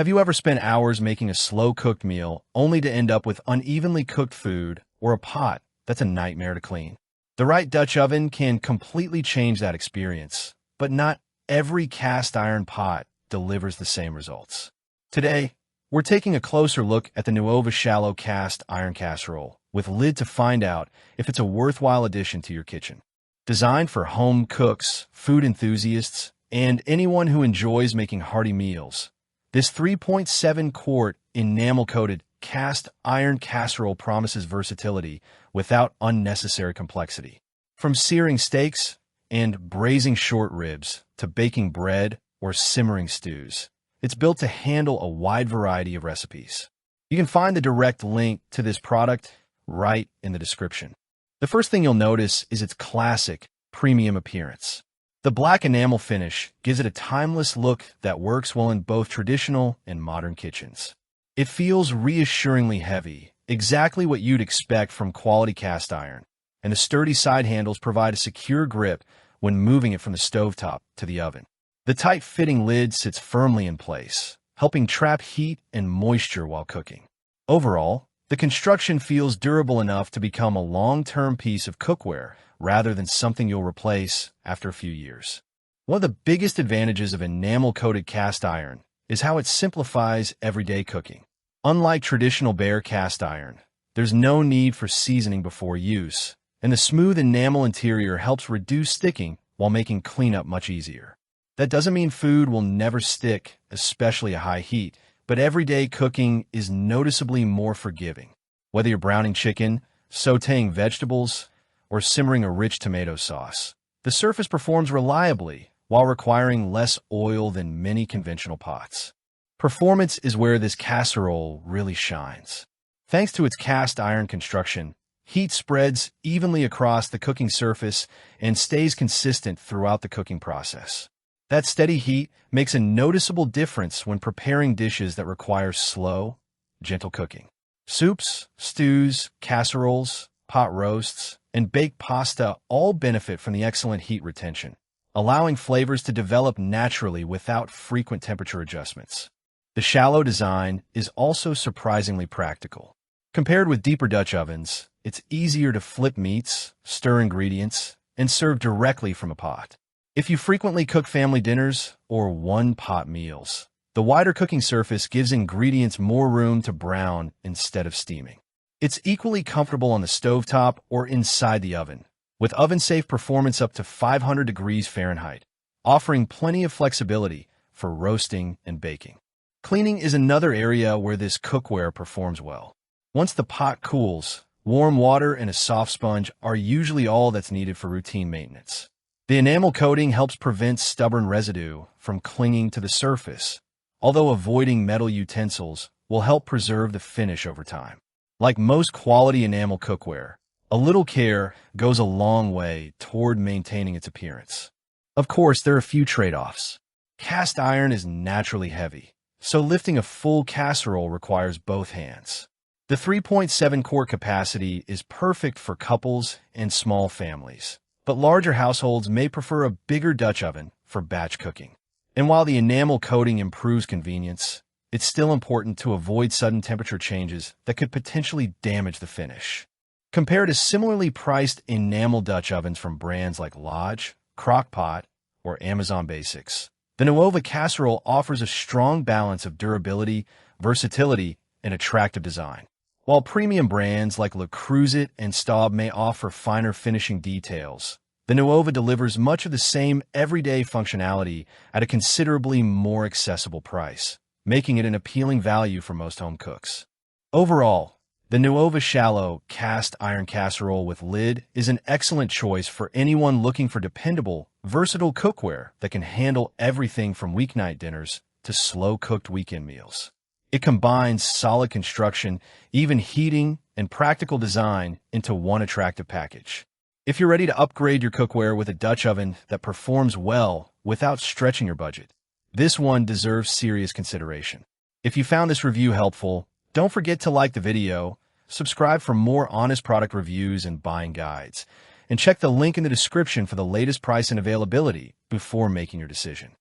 Have you ever spent hours making a slow-cooked meal only to end up with unevenly cooked food or a pot that's a nightmare to clean? The right Dutch oven can completely change that experience, but not every cast iron pot delivers the same results. Today, we're taking a closer look at the Nuovva shallow cast iron casserole with lid to find out if it's a worthwhile addition to your kitchen. Designed for home cooks, food enthusiasts, and anyone who enjoys making hearty meals, this 3.7-quart enamel-coated cast iron casserole promises versatility without unnecessary complexity. From searing steaks and braising short ribs to baking bread or simmering stews, it's built to handle a wide variety of recipes. You can find the direct link to this product right in the description. The first thing you'll notice is its classic, premium appearance. The black enamel finish gives it a timeless look that works well in both traditional and modern kitchens. It feels reassuringly heavy, exactly what you'd expect from quality cast iron, and the sturdy side handles provide a secure grip when moving it from the stovetop to the oven. The tight-fitting lid sits firmly in place, helping trap heat and moisture while cooking. Overall, the construction feels durable enough to become a long-term piece of cookware rather than something you'll replace after a few years. One of the biggest advantages of enamel-coated cast iron is how it simplifies everyday cooking. Unlike traditional bare cast iron, there's no need for seasoning before use, and the smooth enamel interior helps reduce sticking while making cleanup much easier. That doesn't mean food will never stick, especially at high heat, but everyday cooking is noticeably more forgiving. Whether you're browning chicken, sautéing vegetables, or simmering a rich tomato sauce, the surface performs reliably while requiring less oil than many conventional pots. Performance is where this casserole really shines. Thanks to its cast iron construction, heat spreads evenly across the cooking surface and stays consistent throughout the cooking process. That steady heat makes a noticeable difference when preparing dishes that require slow, gentle cooking. Soups, stews, casseroles, pot roasts, and baked pasta all benefit from the excellent heat retention, allowing flavors to develop naturally without frequent temperature adjustments. The shallow design is also surprisingly practical. Compared with deeper Dutch ovens, it's easier to flip meats, stir ingredients, and serve directly from a pot. If you frequently cook family dinners or one-pot meals, the wider cooking surface gives ingredients more room to brown instead of steaming. It's equally comfortable on the stovetop or inside the oven, with oven-safe performance up to 500 degrees Fahrenheit, offering plenty of flexibility for roasting and baking. Cleaning is another area where this cookware performs well. Once the pot cools, warm water and a soft sponge are usually all that's needed for routine maintenance. The enamel coating helps prevent stubborn residue from clinging to the surface, although avoiding metal utensils will help preserve the finish over time. Like most quality enamel cookware, a little care goes a long way toward maintaining its appearance. Of course, there are a few trade-offs. Cast iron is naturally heavy, so lifting a full casserole requires both hands. The 3.7-quart capacity is perfect for couples and small families, but larger households may prefer a bigger Dutch oven for batch cooking. And while the enamel coating improves convenience, it's still important to avoid sudden temperature changes that could potentially damage the finish. Compared to similarly priced enamel Dutch ovens from brands like Lodge, Crock-Pot, or Amazon Basics, the Nuovva casserole offers a strong balance of durability, versatility, and attractive design. While premium brands like Le Creuset and Staub may offer finer finishing details, the Nuovva delivers much of the same everyday functionality at a considerably more accessible price, making it an appealing value for most home cooks. Overall, the Nuovva shallow cast iron casserole with lid is an excellent choice for anyone looking for dependable, versatile cookware that can handle everything from weeknight dinners to slow-cooked weekend meals. It combines solid construction, even heating, and practical design into one attractive package. If you're ready to upgrade your cookware with a Dutch oven that performs well without stretching your budget, this one deserves serious consideration. If you found this review helpful, don't forget to like the video, subscribe for more honest product reviews and buying guides, and check the link in the description for the latest price and availability before making your decision.